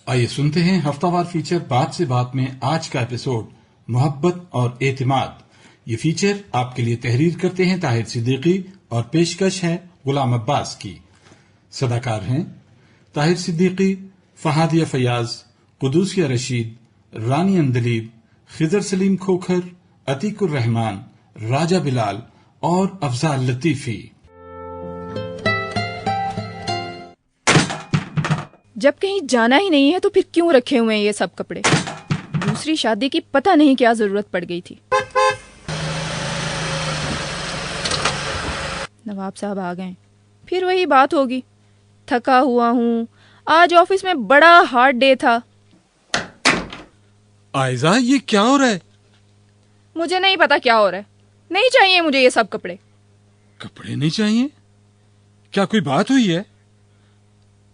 आइए सुनते हैं हफ्तावार फीचर बात से बात में आज का एपिसोड मोहब्बत और एतिमाद। ये फीचर आपके लिए तहरीर करते हैं ताहिर सिद्दीकी और पेशकश है गुलाम अब्बास की। सदाकार हैं ताहिर सिद्दीकी, फहादिया फयाज, कुदूसिया रशीद, रानी अंदलीब, खिजर सलीम खोखर, अतीकुर रहमान, राजा बिलाल और अफजाल लतीफी। जब कहीं जाना ही नहीं है तो फिर क्यों रखे हुए हैं ये सब कपड़े? दूसरी शादी की पता नहीं क्या जरूरत पड़ गई थी। नवाब साहब आ गए। फिर वही बात होगी, थका हुआ हूँ, आज ऑफिस में बड़ा हार्ड डे था। आयजा, ये क्या हो रहा है? मुझे नहीं पता क्या हो रहा है। नहीं चाहिए मुझे ये सब कपड़े। कपड़े नहीं चाहिए? क्या कोई बात हुई है?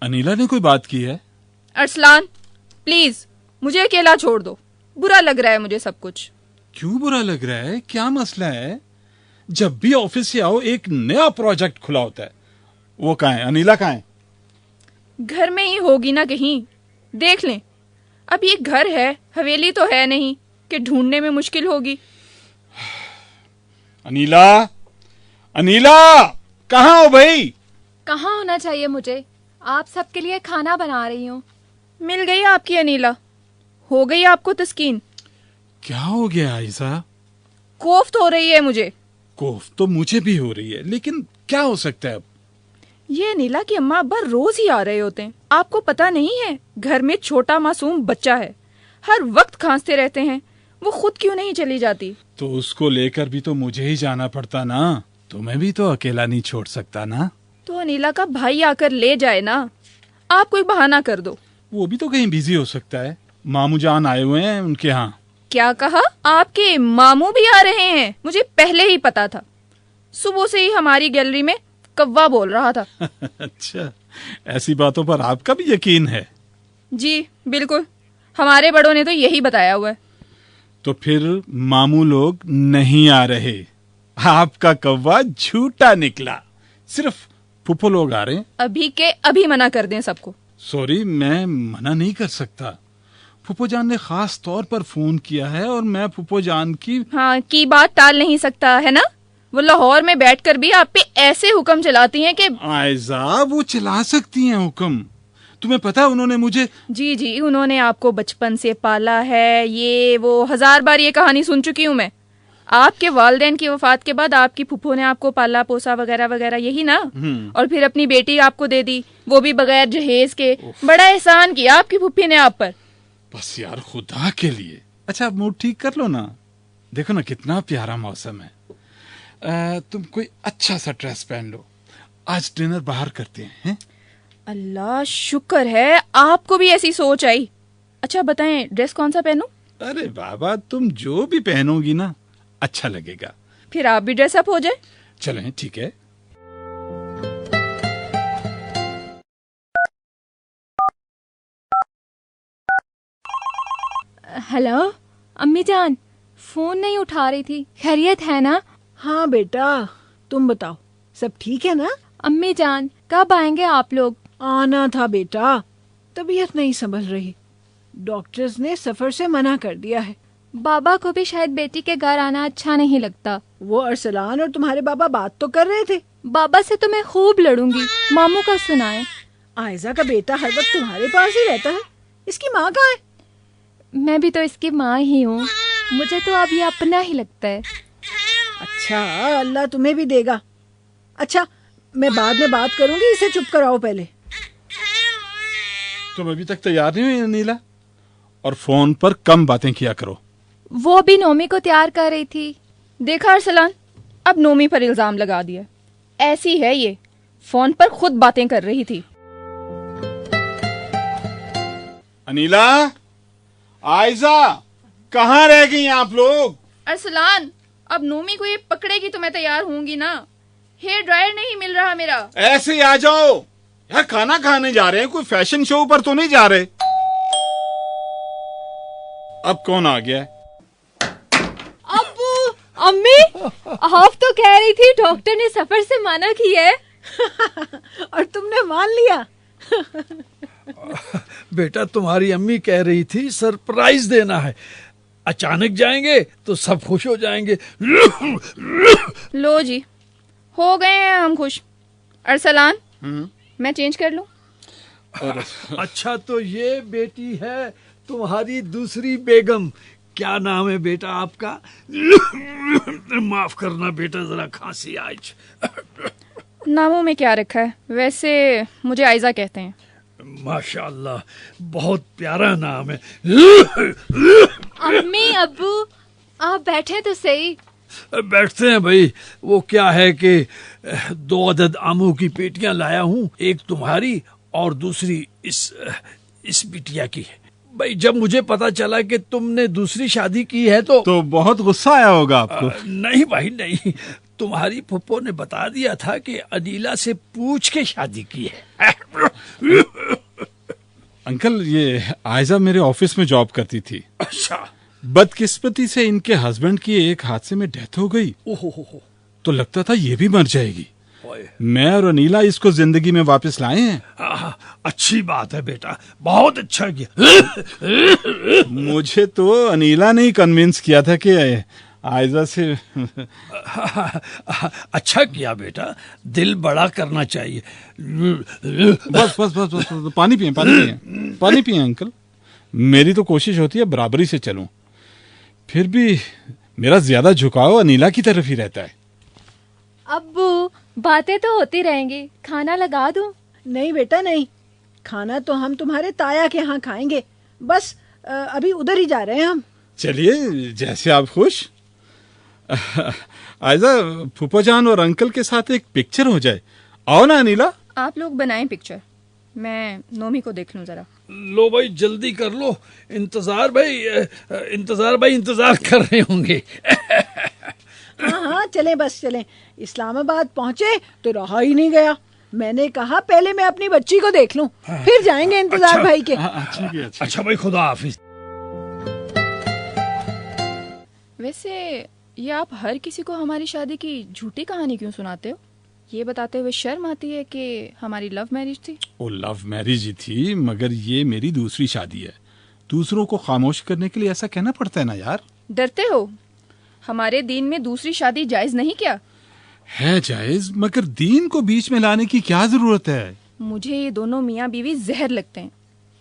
अनीला ने कोई बात की है? अरसलान प्लीज मुझे अकेला छोड़ दो, बुरा लग रहा है मुझे सब कुछ। क्यों बुरा लग रहा है? क्या मसला है? जब भी ऑफिस से आओ एक नया प्रोजेक्ट खुला होता है। वो कहाँ है? अनीला कहाँ है? घर में ही होगी ना कहीं, देख लें। अब ये घर है, हवेली तो है नहीं कि ढूंढने में मुश्किल होगी। अनीला, अनीला कहाँ हो भाई? कहाँ होना चाहिए मुझे? आप सबके लिए खाना बना रही हूँ। मिल गई आपकी अनीला, हो गई आपको तस्कीन? क्या हो गया आयजा? कोफ्त हो रही है मुझे। कोफ तो मुझे भी हो रही है, लेकिन क्या हो सकता है अब? ये अनीला की अम्मा अब्बा रोज ही आ रहे होते हैं, आपको पता नहीं है? घर में छोटा मासूम बच्चा है, हर वक्त खांसते रहते हैं। वो खुद क्यों नहीं चली जाती? तो उसको लेकर भी तो मुझे ही जाना पड़ता ना। तुम्हें भी तो अकेला नहीं छोड़ सकता ना। तो अनीला का भाई आकर ले जाए ना, आप कोई बहाना कर दो। वो भी तो कहीं बिजी हो सकता है। मामू जान आए हुए हैं उनके यहाँ। क्या कहा? आपके मामू भी आ रहे हैं? मुझे पहले ही पता था, सुबह से ही हमारी गैलरी में कव्वा बोल रहा था। अच्छा, ऐसी बातों पर आपका भी यकीन है? जी बिल्कुल, हमारे बड़ों ने तो यही बताया हुआ है। तो फिर मामू लोग नहीं आ रहे, आपका कव्वा झूठा निकला। सिर्फ फूफो लोग आ रहे हैं। अभी के अभी मना कर दें सबको। सॉरी, मैं मना नहीं कर सकता। फूफो जान ने खास तौर पर फोन किया है और मैं फूफो जान की बात टाल नहीं सकता है ना। वो लाहौर में बैठकर भी आप पे ऐसे हुक्म चलाती हैं कि आयजा, वो चला सकती हैं हुक्म। तुम्हें पता है उन्होंने मुझे जी उन्होंने आपको बचपन से पाला है, ये वो 1000 बार ये कहानी सुन चुकी हूँ मैं। आपके वालिदैन की वफात के बाद आपकी फूफो ने आपको पाला पोसा वगैरह वगैरह, यही ना? और फिर अपनी बेटी आपको दे दी, वो भी बगैर जहेज के। बड़ा एहसान किया आपकी फूफी ने आप पर। बस यार, खुदा के लिए। अच्छा, मूड ठीक कर लो ना। देखो ना कितना प्यारा मौसम है। तुम कोई अच्छा सा ड्रेस पहन लो, आज डिनर बाहर करते हैं। अल्लाह शुक्र है आपको भी ऐसी सोच आई। अच्छा बताएं, ड्रेस कौन सा पहनूं? अरे बाबा, तुम जो भी पहनोगी ना अच्छा लगेगा। फिर आप भी ड्रेसअप हो जाए। चलें, ठीक है। हेलो अम्मी जान, फोन नहीं उठा रही थी, खैरियत है ना? हाँ बेटा, तुम बताओ, सब ठीक है ना? अम्मी जान कब आएंगे आप लोग? आना था बेटा, तबीयत नहीं संभल रही। डॉक्टर्स ने सफर से मना कर दिया है। बाबा को भी शायद बेटी के घर आना अच्छा नहीं लगता। वो अरसलान और तुम्हारे बाबा बात तो कर रहे थे। बाबा से तो मैं खूब लड़ूंगी, मामू का सुनाए। आयजा का बेटा हर वक्त तुम्हारे पास ही रहता है, इसकी माँ कहाँ है? मैं भी तो इसकी माँ ही हूँ, मुझे तो अब ये अपना ही लगता है। अच्छा, अल्लाह तुम्हें भी देगा। अच्छा, मैं बाद में बात करूंगी, इसे चुप कराओ पहले। तुम अभी तक तैयार नहीं हुई अनीला? और फोन पर कम बातें किया करो। वो भी नोमी को तैयार कर रही थी। देखा अरसलान, अब नोमी पर इल्जाम लगा दिया। ऐसी है ये, फोन पर खुद बातें कर रही थी। अनीला, आयजा, कहाँ रह गई आप लोग? अरसलान, अब नोमी को ये पकड़ेगी तो मैं तैयार होंगी ना। हेयर ड्रायर नहीं मिल रहा मेरा। ऐसे ही आ जाओ यार, खाना खाने जा रहे हैं, कोई फैशन शो पर तो नहीं जा रहे। अब कौन आ गया? अब्बू, अम्मी, आप तो कह रही थी डॉक्टर ने सफर से मना किया है। और तुमने मान लिया? बेटा तुम्हारी अम्मी कह रही थी सरप्राइज देना है, अचानक जाएंगे तो सब खुश हो जाएंगे। लो जी, हो गए हैं हम खुश। अरसलान, मैं चेंज कर लूं? अच्छा तो ये बेटी है तुम्हारी दूसरी बेगम। क्या नाम है बेटा आपका? माफ करना बेटा, जरा खांसी आज। नामों में क्या रखा है, वैसे मुझे आयजा कहते हैं। माशाल्लाह, बहुत प्यारा नाम है। अम्मी अब्बू आप बैठे तो सही। बैठते हैं भाई। वो क्या है कि 2 अदद आमों की पेटियां लाया हूँ, एक तुम्हारी और दूसरी इस बिटिया की है। भाई जब मुझे पता चला कि तुमने दूसरी शादी की है तो बहुत गुस्सा आया होगा आपको। नहीं भाई नहीं, तुम्हारी फुप्पो ने बता दिया था कि अनीला से पूछ के शादी की है। अंकल, ये आयजा मेरे ऑफिस में जॉब करती थी। अच्छा। बदकिस्मती से इनके हस्बैंड की एक हादसे में डेथ हो गई। ओहो। तो लगता था ये भी मर जाएगी। मैं और अनीला इसको जिंदगी में वापस लाए हैं। अच्छी बात है बेटा, बहुत अच्छा किया। मुझे तो अनीला ने ही कन्विंस किया था कि आयजा से। अच्छा किया बेटा, दिल बड़ा करना चाहिए। बस बस बस बस, बस पानी पिए पानी पिए अंकल। मेरी तो कोशिश होती है बराबरी से चलूं, फिर भी मेरा ज्यादा झुकाव अनीला की तरफ ही रहता है। अब्बू बातें तो होती रहेंगी, खाना लगा दूं? नहीं बेटा नहीं, खाना तो हम तुम्हारे ताया के यहाँ खाएंगे। बस अभी उधर ही जा रहे हैं हम। चलिए, जैसे आप खुश। आयजा, फूफा जान और अंकल के साथ एक पिक्चर हो जाए। आओ ना अनीला। आप लोग बनाएं पिक्चर, मैं नोमी को देख लूं जरा। लो भाई जल्दी कर लो, इंतजार भाई इंतजार कर रहे होंगे। हाँ चलें, बस चलें। इस्लामाबाद पहुँचे तो रहा ही नहीं गया। मैंने कहा पहले मैं अपनी बच्ची को देख लूं, फिर जाएंगे इंतजार अच्छा, भाई के। अच्छा भाई, खुदा हाफिज। वैसे ये आप हर किसी को हमारी शादी की झूठी कहानी क्यों सुनाते हो? ये बताते हुए शर्म आती है कि हमारी लव मैरिज थी। ओ, लव मैरिज ही थी, मगर ये मेरी दूसरी शादी है। दूसरों को खामोश करने के लिए ऐसा कहना पड़ता है ना यार। डरते हो? हमारे दीन में दूसरी शादी जायज नहीं क्या? है जायज, मगर दीन को बीच में लाने की क्या जरूरत है? मुझे ये दोनों मियाँ बीवी जहर लगते हैं,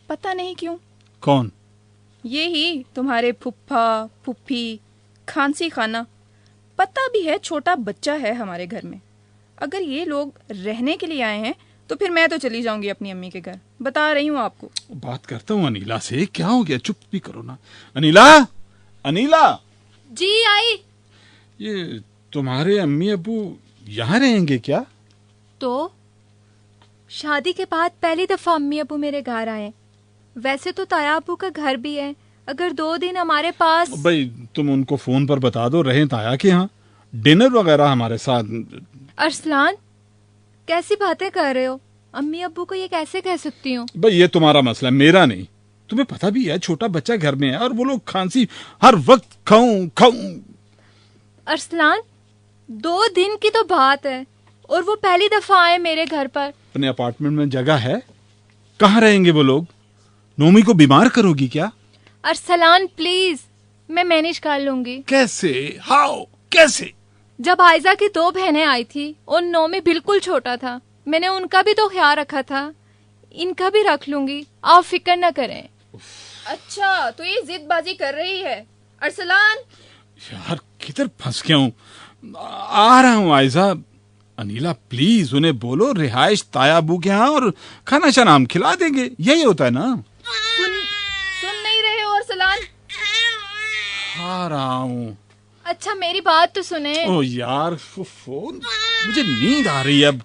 पता नहीं क्यों। कौन? ये ही तुम्हारे फुफ्फा फुफ्फी, खांसी खाना। पता भी है छोटा बच्चा है हमारे घर में। अगर ये लोग रहने के लिए आए हैं तो फिर मैं तो चली जाऊंगी अपनी अम्मी के घर। बता रही हूँ आपको। बात करता हूँ अनीला से। क्या हो गया? चुप भी करो ना। अनीला, अनीला। जी आई। ये तुम्हारे अम्मी अब्बू यहाँ रहेंगे क्या? तो शादी के बाद पहली दफा अम्मी अब्बू मेरे घर आए। वैसे तो ताया अब्बू का घर भी है, अगर 2 दिन हमारे पास। भाई तुम उनको फोन पर बता दो रहें ताया के यहाँ, डिनर वगैरह हमारे साथ। अरसलान कैसी बातें कर रहे हो? अम्मी अब्बू को ये कैसे कह सकती हूँ? भाई ये तुम्हारा मसला, मेरा नहीं। तुम्हें पता भी है छोटा बच्चा घर में है और वो लोग खांसी हर वक्त खाऊं खाऊं। अरसलान 2 दिन की तो बात है और वो पहली दफा आए मेरे घर पर। अपने अपार्टमेंट में जगह है? कहाँ रहेंगे वो लोग? नोमी को बीमार करोगी क्या? अरसलान प्लीज, मैं मैनेज कर लूंगी। कैसे? हाउ? कैसे? जब आयजा की 2 बहनें आई थी और नोमी बिल्कुल छोटा था, मैंने उनका भी तो ख्याल रखा था। इनका भी रख लूंगी, आप फिक्र न करें। अच्छा तो ये जिदबाजी कर रही है। अरसलान, यार किधर फंस गया हूँ। आ रहा हूँ आयजा। अनीला प्लीज उन्हें बोलो रिहाइश ताया अबू के यहाँ और खाना शाना हम खिला देंगे। यही होता है ना? सुन नहीं रहे हो अरसलान? आ रहा हूँ। अच्छा मेरी बात तो सुने। ओ यार फोन, मुझे नींद आ रही है अब।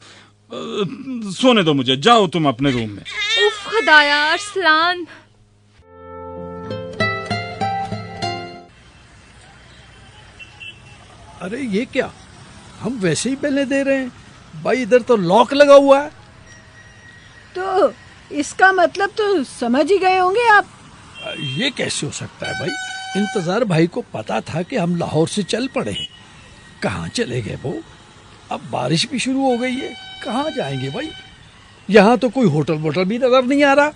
सोने दो मुझे। जाओ तुम अपने रूम में। उफ खुदाया, अरसलान। अरे ये क्या, हम वैसे ही पहले दे रहे हैं भाई, इधर तो लॉक लगा हुआ है। तो इसका मतलब तो समझ ही गए होंगे आप। ये कैसे हो सकता है भाई? इंतजार भाई को पता था कि हम लाहौर से चल पड़े हैं। कहाँ चले गए वो? अब बारिश भी शुरू हो गई है, कहाँ जाएंगे भाई? यहाँ तो कोई होटल वोटल भी नजर नहीं आ रहा।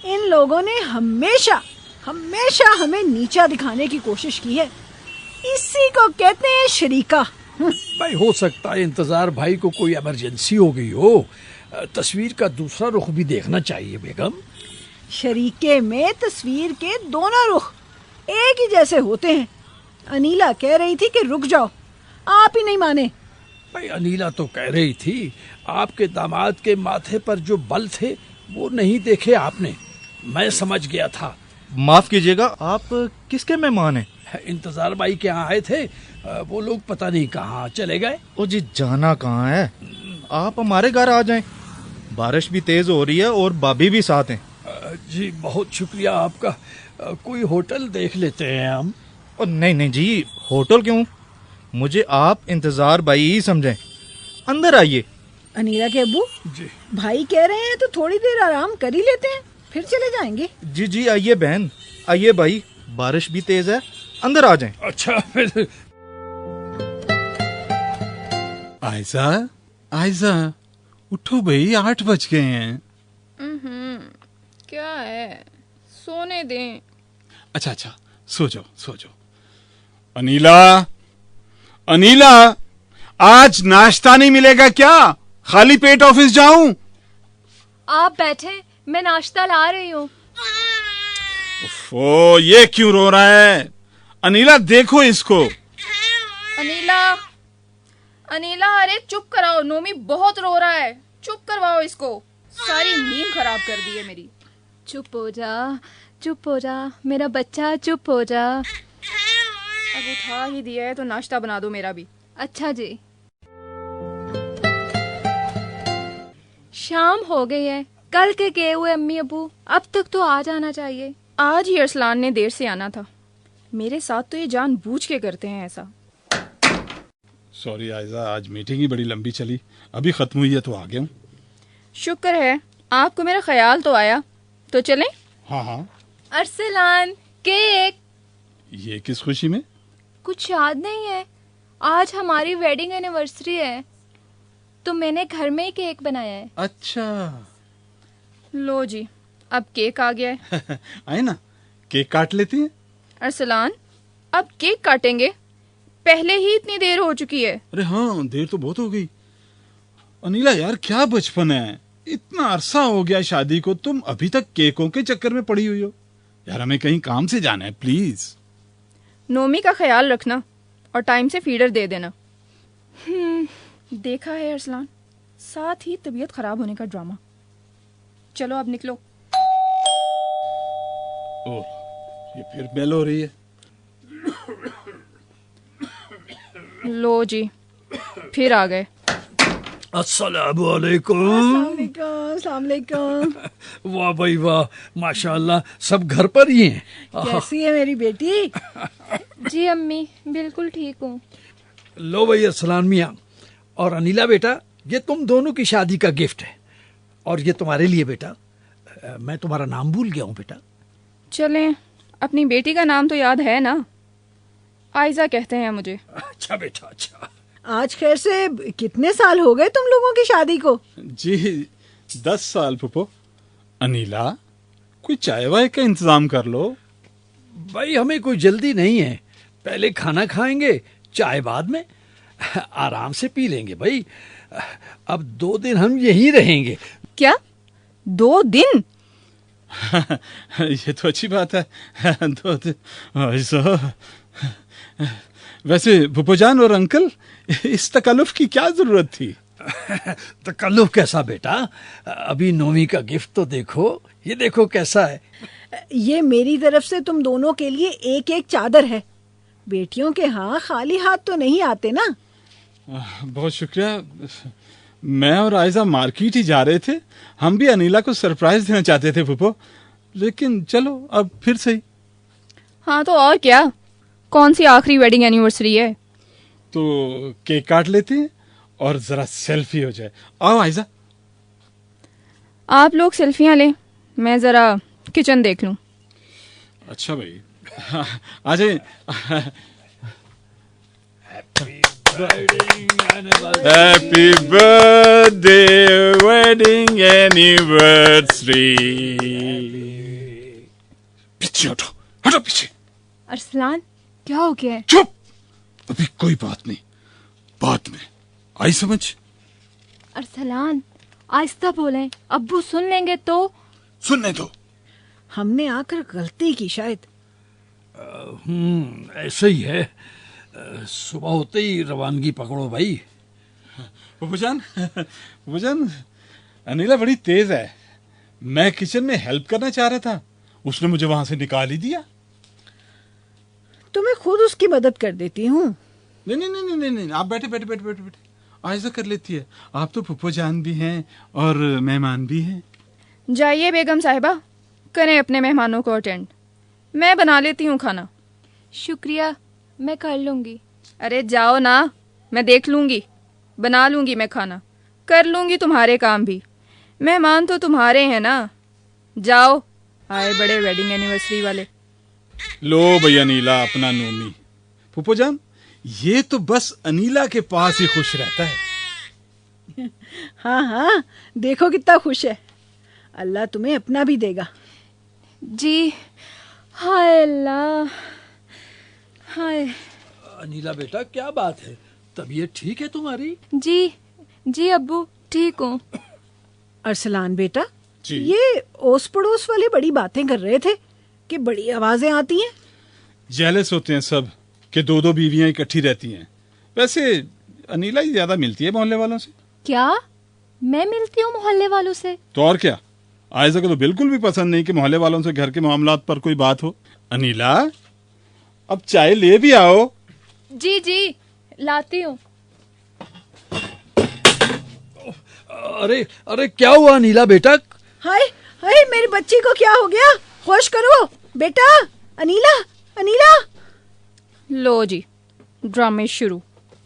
इन लोगों ने हमेशा हमेशा हमें नीचा दिखाने की कोशिश की है। इसी को कहते हैं शरीका। भाई हो सकता है इंतजार भाई को कोई इमरजेंसी हो गई हो। तस्वीर का दूसरा रुख भी देखना चाहिए बेगम। शरीके में तस्वीर के दोनों रुख एक ही जैसे होते हैं। अनीला कह रही थी कि रुक जाओ, आप ही नहीं माने। भाई अनीला तो कह रही थी आपके दामाद के माथे पर जो बल थे वो नहीं देखे आपने। मैं समझ गया था। माफ कीजिएगा, आप किसके मेहमान हैं? इंतजार भाई के यहाँ आए थे, वो लोग पता नहीं कहाँ चले गए। ओ जी, जाना कहाँ है? आप हमारे घर आ जाएं। बारिश भी तेज हो रही है और भाभी भी साथ हैं। जी बहुत शुक्रिया आपका। कोई होटल देख लेते हैं हम। और नहीं नहीं जी, होटल क्यों? मुझे आप इंतजार भाई ही समझें। अंदर आइए। अनीला के अब्बू जी भाई कह रहे हैं तो थोड़ी देर आराम कर ही लेते हैं, फिर चले जाएंगे। जी जी, आइए बहन, आइए भाई, बारिश भी तेज है, अंदर आ जाएं। अच्छा फिर। आयजा, आयजा, उठो भाई, 8 बज गए हैं। क्या है, सोने दें। अच्छा अच्छा, सो जाओ सो जाओ। अनीला, अनीला, आज नाश्ता नहीं मिलेगा क्या? खाली पेट ऑफिस जाऊं? आप बैठे, मैं नाश्ता ला रही हूँ। ओ, ये क्यों रो रहा है? अनीला देखो इसको। अनीला, अनीला, अरे चुप कराओ, नोमी बहुत रो रहा है, चुप करवाओ इसको। सारी नींद खराब कर दी है मेरी। चुप हो जा, चुप हो जा मेरा बच्चा, चुप हो जा। अब उठा ही दिया है तो नाश्ता बना दो मेरा भी। अच्छा जी। शाम हो गई है, कल के गए हुए अम्मी अबू अब तक तो आ जाना चाहिए। आज ही अरसलान ने देर से आना था। मेरे साथ तो ये जानबूझ के करते हैं ऐसा। सॉरी आयजा, आज मीटिंग ही बड़ी लंबी चली, अभी खत्म हुई है तो आ गया हूँ। शुक्र है आपको मेरा ख्याल तो आया। तो चलें? हाँ हाँ। अरसलान, केक। ये किस खुशी में? कुछ याद नहीं है? आज हमारी वेडिंग एनिवर्सरी है तो मैंने घर में ही केक बनाया है। अच्छा। लो जी, अब केक आ गया है। आए ना, केक काट लेती हैं। अरसलान, अब केक काटेंगे? पहले ही इतनी देर हो चुकी है। अरे हाँ, देर तो बहुत हो गई। अनीला यार, क्या बचपन है, इतना अरसा हो गया शादी को, तुम अभी तक केकों के चक्कर में पड़ी हुई हो। यार हमें कहीं काम से जाना है, प्लीज। नोमी का ख्याल रखना और टाइम से फीडर दे देना। देखा है अरसलान, साथ ही तबीयत खराब होने का ड्रामा। चलो अब निकलो। ओह, ये फिर बेल हो रही है। लो जी, फिर आ गए। अस्सलामु अलैकुम। अस्सलाम वालेकुम। वाह भाई वाह, माशाल्लाह, सब घर पर ही हैं। कैसी है मेरी बेटी? जी अम्मी, बिल्कुल ठीक हूँ। लो भाई अरसलान मियाँ और अनीला बेटा, ये तुम दोनों की शादी का गिफ्ट है और ये तुम्हारे लिए बेटा। मैं तुम्हारा नाम भूल गया हूँ बेटा। चलें, अपनी बेटी का नाम तो याद है ना? आयजा कहते हैं मुझे। अच्छा बेटा, अच्छा। आज खैर से कितने साल हो गए तुम लोगों की शादी को? जी 10 साल पुपो। अनीला, कोई चाय वाय का इंतजाम कर लो। भाई हमें कोई जल्दी नहीं है, पहले खाना खाएंगे, चाय बाद में। आराम से पी लेंगे भाई। अब 2 दिन हम यहीं रहेंगे। क्या 2 दिन? ये तो अच्छी बात है। 2 दिन ऐसा। वैसे भुपोजान और अंकल, इस तकल्लुफ की क्या जरूरत थी? तकल्लुफ कैसा बेटा, अभी नोमी का गिफ्ट तो देखो, ये देखो कैसा है। ये मेरी तरफ से तुम दोनों के लिए एक एक चादर है। बेटियों के हाँ खाली हाथ तो नहीं आते ना। बहुत शुक्रिया। मैं और आयजा मार्केट ही जा रहे थे, हम भी अनीला को सरप्राइज देना चाहते थे फूफो, लेकिन चलो अब फिर सही। हाँ तो और क्या, कौन सी आखिरी वेडिंग एनिवर्सरी है? तो केक काट लेते हैं और जरा सेल्फी हो जाए। आओ आयजा। आप लोग सेल्फियां लें, मैं जरा किचन देख लूं। अच्छा भाई, आ जाए। Happy happy birthday wedding anniversary. पीछे हटो, हटो पीछे। अरसलान, क्या हो गया है? चुप, अभी कोई बात नहीं, बाद में आई समझ। अरसलान, आहिस्ता बोलें, अब्बू सुन लेंगे तो। सुनने दो। हमने आकर गलती की शायद। ऐसा ही है। सुबह होते ही रवानगी पकड़ो भाई। फूफाजान, अनिला बड़ी तेज है। मैं किचन में हेल्प करना चाह रहा था, उसने मुझे वहां से निकाल ही दिया। तो मैं खुद उसकी मदद कर देती हूँ। नहीं नहीं नहीं नहीं नहीं, आप बैठे बैठे बैठे बैठे बैठे, आयजा कर लेती है। आप तो फूफाजान भी हैं और मेहमान भी हैं। जाइए बेगम साहिबा, करें अपने मेहमानों को अटेंड। मैं बना लेती हूँ खाना। शुक्रिया, मैं कर लूंगी। अरे जाओ ना, मैं देख लूंगी, बना लूंगी मैं खाना, कर लूंगी तुम्हारे काम भी। मेहमान तो तुम्हारे हैं ना। जाओ, आए बड़े वेडिंग एनिवर्सरी वाले। लो भैया अनीला अपना नोमी। फूफाजान, ये तो बस अनीला के पास ही खुश रहता है। हाँ हाँ, देखो कितना खुश है। अल्लाह तुम्हें अपना भी देगा। जी, हाय अल्लाह, हाय। अनीला बेटा, क्या बात है? तबीयत ठीक है तुम्हारी? जी जी अब्बू, ठीक हूँ। अरसलान बेटा, जी। ये ओस पड़ोस वाले बड़ी बातें कर रहे थे कि बड़ी आवाजें आती हैं। जेलस होते हैं सब कि दो दो बीवियां इकट्ठी रहती हैं। वैसे अनीला ही ज्यादा मिलती है मोहल्ले वालों से। क्या मैं मिलती हूँ मोहल्ले वालों से? तो और क्या, आयजा को तो बिल्कुल भी पसंद नहीं कि मोहल्ले वालों से घर के मामलात पर कोई बात हो। अनीला, अब चाय ले भी आओ। जी जी, लाती हूँ। अरे अरे, क्या हुआ अनीला बेटा? हाय हाय, मेरी बच्ची को क्या हो गया? होश करो बेटा। अनीला, अनीला। लो जी, ड्रामे शुरू।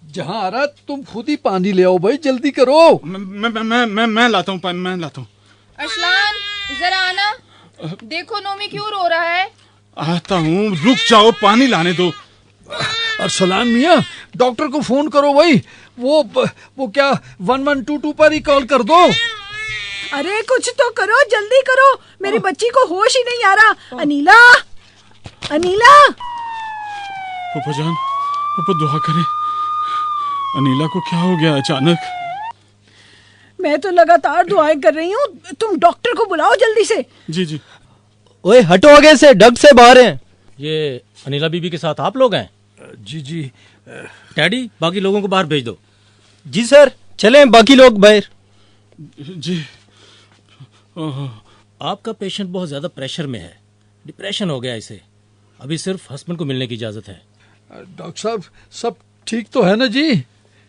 जहाँ आ रहा तुम खुद ही पानी ले आओ भाई, जल्दी करो। मैं लाता हूँ, मैं लाता हूँ। अरसलान, जरा आना। देखो नोमी क्यों रो रहा है। आता हूँ, रुक जाओ, पानी लाने दो। अरसलान मियाँ, डॉक्टर को फोन करो भाई। वो क्या 1122 पर ही कॉल कर दो। अरे कुछ तो करो, जल्दी करो, मेरी बच्ची को होश ही नहीं आ रहा। अनीला, अनीला। फूफाजान, पापा दुआ करें, अनीला को क्या हो गया अचानक? मैं तो लगातार दुआएं कर रही हूँ, तुम डॉक्टर को बुलाओ जल्दी से। जी जी। ओए हटो आगे से, डग से बाहर हैं। ये अनीला बीबी के साथ आप लोग हैं? जी जी। डैडी, बाकी लोगों को बाहर भेज दो। जी सर, चलें बाकी लोग बाहर। जी। आपका पेशेंट बहुत ज्यादा प्रेशर में है, डिप्रेशन हो गया इसे। अभी सिर्फ हस्बैंड को मिलने की इजाजत है। डॉक्टर साहब, सब ठीक तो है ना जी?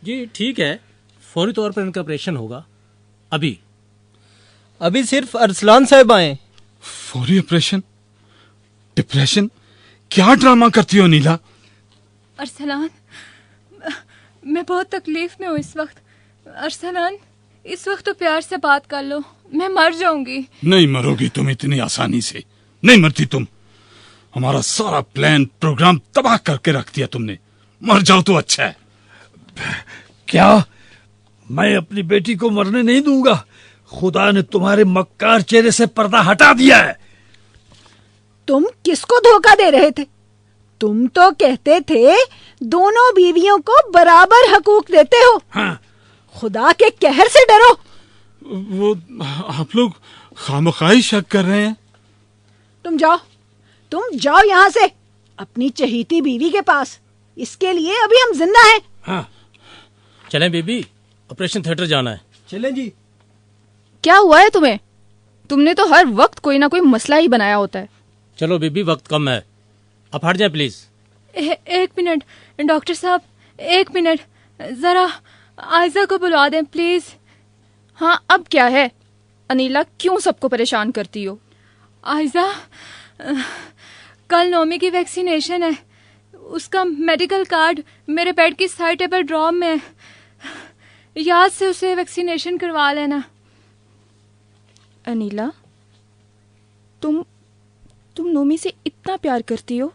जी ठीक है, फौरी तौर पर इनका ऑपरेशन होगा। अभी सिर्फ अरसलान साहब आए। फौरी ऑपरेशन? डिप्रेशन? क्या ड्रामा करती हो नीला? अरसलान, मैं बहुत तकलीफ में हूँ इस वक्त। अरसलान, इस वक्त तो प्यार से बात कर लो, मैं मर जाऊंगी। नहीं मरोगी तुम इतनी आसानी से, नहीं मरती तुम। हमारा सारा प्लान प्रोग्राम तबाह करके रख दिया तुमने। मर जाओ तो अच्छा है। क्या? मैं अपनी बेटी को मरने नहीं दूंगा। खुदा ने तुम्हारे मक्कार चेहरे से पर्दा हटा दिया है। तुम किसको धोखा दे रहे थे? तुम तो कहते थे दोनों बीवियों को बराबर हकूक देते हो। हाँ। खुदा के कहर से डरो। वो आप लोग खामखाई शक कर रहे हैं। तुम जाओ यहाँ से अपनी चहीती बीवी के पास। इसके लिए अभी हम जिंदा हैं। हाँ। चलें बेबी, ऑपरेशन थिएटर जाना है। चलें जी। क्या हुआ है तुम्हें? तुमने तो हर वक्त कोई ना कोई मसला ही बनाया होता है। चलो बेबी, वक्त कम है, आप हट जाए प्लीज। एक मिनट डॉक्टर साहब, एक मिनट, जरा आयजा को बुला दें प्लीज। हाँ, अब क्या है? अनीला, क्यों सबको परेशान करती हो? आयजा, कल नोमी की वैक्सीनेशन है। उसका मेडिकल कार्ड मेरे बेड की साइड टेबल ड्रॉर में है। याद से उसे वैक्सीनेशन करवा लेना। अनीला, तुम नोमी से इतना प्यार करती हो।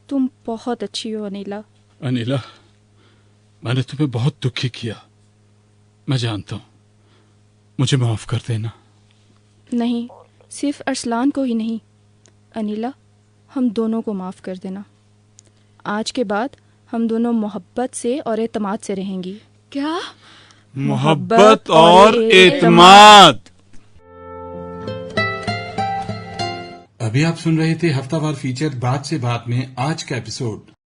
तुम बहुत अच्छी हो अनीला। अनीला, मैंने तुम्हें बहुत दुखी किया, मैं जानता हूं। मुझे माफ कर देना। नहीं, सिर्फ अरसलान को ही नहीं, अनिला, हम दोनों को माफ कर देना। आज के बाद हम दोनों मोहब्बत से और एतमाद से रहेंगी। क्या? मोहब्बत और एतमाद। अभी आप सुन रहे थे हफ्तावार फीचर बात से बात में आज का एपिसोड।